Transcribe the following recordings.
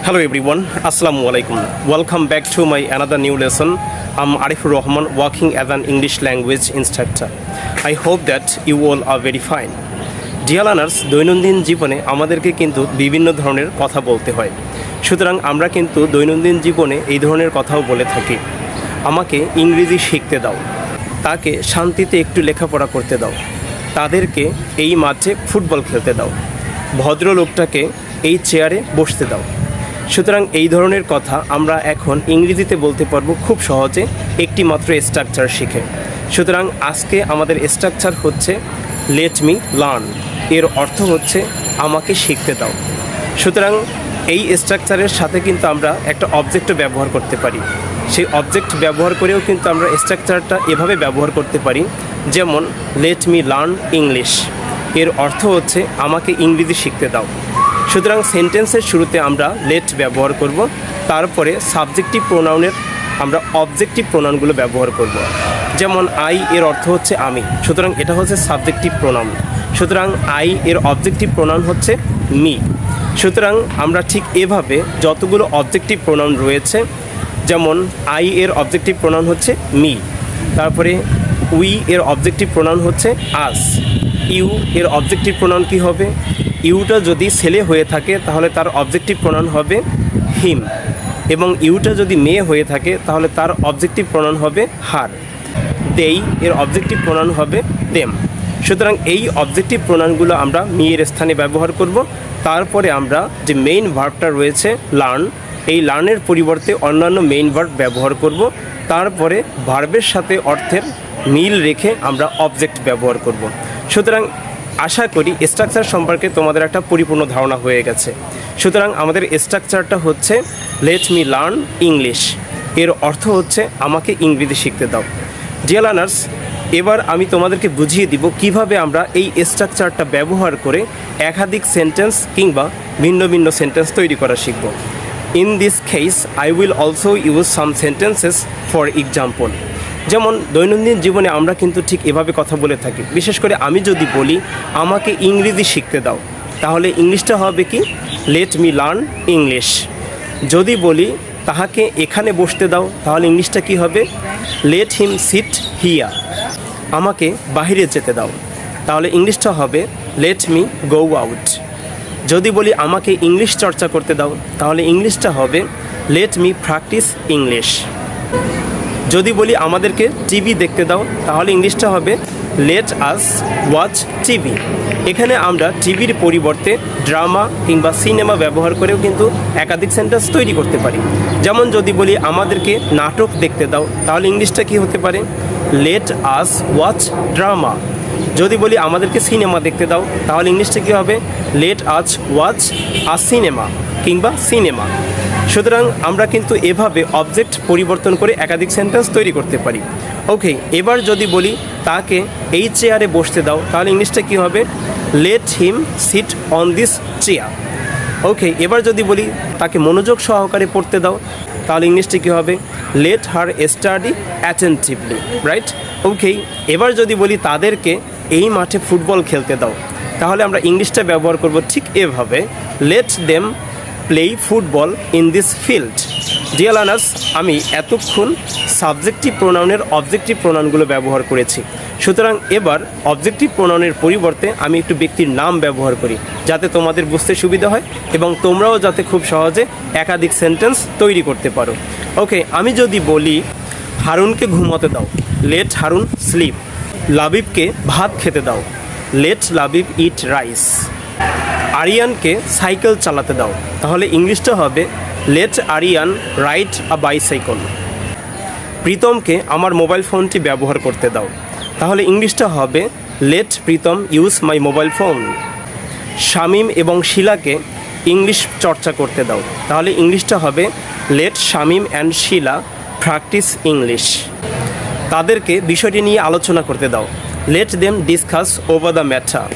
Hello everyone, Assalamu alaikum. Welcome back to my another new lesson. I'm Arifur Rahman, working as an English language instructor. I hope that you all are very fine. Dear learners, দৈনন্দিন জীবনে আমাদেরকে কিন্তু বিভিন্ন ধরনের কথা বলতে হয়। সুতরাং আমরা কিন্তু দৈনন্দিন জীবনে এই ধরনের কথাও বলে থাকি। আমাকে ইংরেজি শিখতে দাও, তাকে শান্তিতে একটু লেখাপড়া করতে দাও, তাদেরকে এই মাঠে ফুটবল খেলতে দাও, ভদ্রলোকটাকে এই চেয়ারে বসতে দাও। সুতরাং এই ধরনের কথা আমরা এখন ইংরেজিতে বলতে পারবো খুব সহজে একটি মাত্র স্ট্রাকচার শিখে। সুতরাং আজকে আমাদের স্ট্রাকচার হচ্ছে লেট মি লার্ন, এর অর্থ হচ্ছে আমাকে শিখতে দাও। সুতরাং এই স্ট্রাকচারের সাথে কিন্তু আমরা একটা অবজেক্টও ব্যবহার করতে পারি। সেই অবজেক্ট ব্যবহার করেও কিন্তু আমরা স্ট্রাকচারটা এভাবে ব্যবহার করতে পারি, যেমন লেট মি লার্ন ইংলিশ, এর অর্থ হচ্ছে আমাকে ইংরেজি শিখতে দাও। সুতরাং সেন্টেন্সের শুরুতে আমরা লেট ব্যবহার করব, তারপরে সাবজেক্টিভ প্রোনাউনের আমরা অবজেক্টিভ প্রোনাউনগুলো ব্যবহার করব। যেমন আই এর অর্থ হচ্ছে আমি, সুতরাং এটা হচ্ছে সাবজেক্টিভ প্রোনাউন। সুতরাং আই এর অবজেক্টিভ প্রোনাউন হচ্ছে মি। সুতরাং আমরা ঠিক এভাবে যতগুলো অবজেক্টিভ প্রোনাউন রয়েছে, যেমন আই এর অবজেক্টিভ প্রোনাউন হচ্ছে মি, তারপরে উই এর অবজেক্টিভ প্রোনাউন হচ্ছে আস, ইউ এর অবজেক্টিভ প্রোনাউন কী হবে? ইউটা যদি ছেলে হয়ে থাকে তাহলে তার অবজেক্টিভ প্রোনাউন হবে হিম, এবং ইউটা যদি মেয়ে হয়ে থাকে তাহলে তার অবজেক্টিভ প্রোনাউন হবে হার। দেই এর অবজেক্টিভ প্রোনাউন হবে দেম। সুতরাং এই অবজেক্টিভ প্রোনাউনগুলো আমরা মেয়ের স্থানে ব্যবহার করব। তারপরে আমরা যে মেইন ভার্বটা রয়েছে লার্ন, এই লার্নের পরিবর্তে অন্যান্য মেইন ভার্ব ব্যবহার করব। তারপরে ভার্বের সাথে অর্থের মিল রেখে আমরা অবজেক্ট ব্যবহার করব। সুতরাং আশা করি স্ট্রাকচার সম্পর্কে তোমাদের একটা পরিপূর্ণ ধারণা হয়ে গেছে। সুতরাং আমাদের স্ট্রাকচারটা হচ্ছে লেট মি লার্ন ইংলিশ, এর অর্থ হচ্ছে আমাকে ইংরেজি শিখতে দাও। ডিয়ার লার্নার্স, এবার আমি তোমাদেরকে বুঝিয়ে দিব কিভাবে আমরা এই স্ট্রাকচারটা ব্যবহার করে একাধিক সেন্টেন্স কিংবা ভিন্ন ভিন্ন সেন্টেন্স তৈরি করা শিখব। In this case I will also use some sentences for example. যেমন দৈনন্দিন জীবনে আমরা কিন্তু ঠিক এভাবে কথা বলে থাকি। বিশেষ করে আমি যদি বলি আমাকে ইংরেজি শিখতে দাও, তাহলে ইংলিশটা হবে কি? Let me learn English. যদি বলি তাহাকে এখানে বসতে দাও, তাহলে ইংলিশটা কি হবে? লেট হিম সিট হিয়া। আমাকে বাহিরে যেতে দাও, তাহলে ইংলিশটা হবে লেট মি গো আউট। যদি বলি আমাকে ইংলিশ চর্চা করতে দাও, তাহলে ইংলিশটা হবে লেট মি প্র্যাকটিস ইংলিশ। যদি বলি আমাদেরকে টিভি দেখতে দাও, তাহলে ইংলিশটা হবে লেট আস ওয়াচ টিভি। এখানে আমরা টিভির পরিবর্তে ড্রামা কিংবা সিনেমা ব্যবহার করেও কিন্তু একাধিক সেন্টেন্স তৈরি করতে পারি। যেমন যদি বলি আমাদেরকে নাটক দেখতে দাও, তাহলে ইংলিশটা কি হতে পারে? Let us watch drama. যদি বলি আমাদেরকে সিনেমা দেখতে দাও, তাহলে ইংলিশটা কী হবে? লেট আস ওয়াচ আ সিনেমা কিংবা সিনেমা। সুতরাং আমরা কিন্তু এভাবে অবজেক্ট পরিবর্তন করে একাধিক সেন্টেন্স তৈরি করতে পারি। ওকে, এবার যদি বলি তাকে এই চেয়ারে বসতে দাও, তাহলে ইংলিশটা কী হবে? Let him sit on this chair. Okay, এবার যদি বলি তাকে মনোযোগ সহকারে পড়তে দাও, তাহলে ইংলিশটা কী হবে? Let her study attentively, right? Okay, এবার যদি বলি তাদেরকে এই মাঠে ফুটবল খেলতে দাও, তাহলে আমরা ইংলিশটা ব্যবহার করব ঠিক এভাবে, let them play football in this field. Dear learners, আমি এতক্ষণ সাবজেক্টিভ প্রোনাউনের অবজেক্টিভ প্রোনাউনগুলো ব্যবহার করেছি। সুতরাং এবার অবজেক্টিভ প্রোনাউনের পরিবর্তে আমি একটু ব্যক্তির নাম ব্যবহার করি, যাতে তোমাদের বুঝতে সুবিধা হয় এবং তোমরাও যাতে খুব সহজে একাধিক সেন্টেন্স তৈরি করতে পারো। ওকে, আমি যদি বলি হারুনকে ঘুমাতে দাও, লেট হারুন স্লিপ। লাবিবকে ভাত খেতে দাও, লেট লাবিব ইট রাইস। আরিয়ানকে সাইকেল চালাতে দাও, তাহলে ইংলিশটা হবে let Aryan ride a bicycle. প্রীতমকে আমার মোবাইল ফোনটি ব্যবহার করতে দাও, তাহলে ইংলিশটা হবে let Pritam use my mobile phone. Shamim এবং শিলাকে ইংলিশ চর্চা করতে দাও, তাহলে ইংলিশটা হবে let Shamim and Shila practice English. তাদেরকে বিষয়টি নিয়ে আলোচনা করতে দাও, let them discuss over the matter.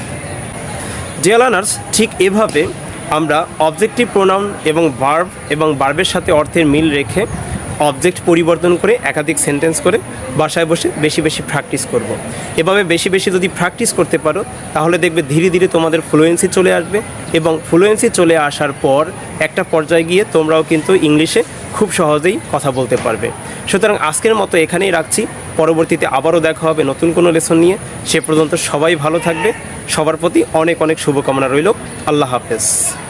Dear learners, ঠিক এভাবে আমরা অবজেক্টিভ প্রোনাউন এবং ভার্বের সাথে অর্থের মিল রেখে অবজেক্ট পরিবর্তন করে একাধিক সেন্টেন্স করে বাসায় বসে বেশি বেশি প্র্যাকটিস করব। এভাবে বেশি বেশি যদি প্র্যাকটিস করতে পারো তাহলে দেখবে ধীরে ধীরে তোমাদের ফ্লুয়েন্সি চলে আসবে এবং ফ্লুয়েন্সি চলে আসার পর একটা পর্যায়ে গিয়ে তোমরাও কিন্তু ইংলিশে খুব সহজেই কথা বলতে পারবে। সুতরাং আজকের মতো এখানেই রাখছি, পরবর্তীতে আবারও দেখা হবে নতুন কোনো লেসন নিয়ে। সে পর্যন্ত সবাই ভালো থাকবে, সবার প্রতি অনেক অনেক শুভকামনা রইল। আল্লাহ হাফেজ।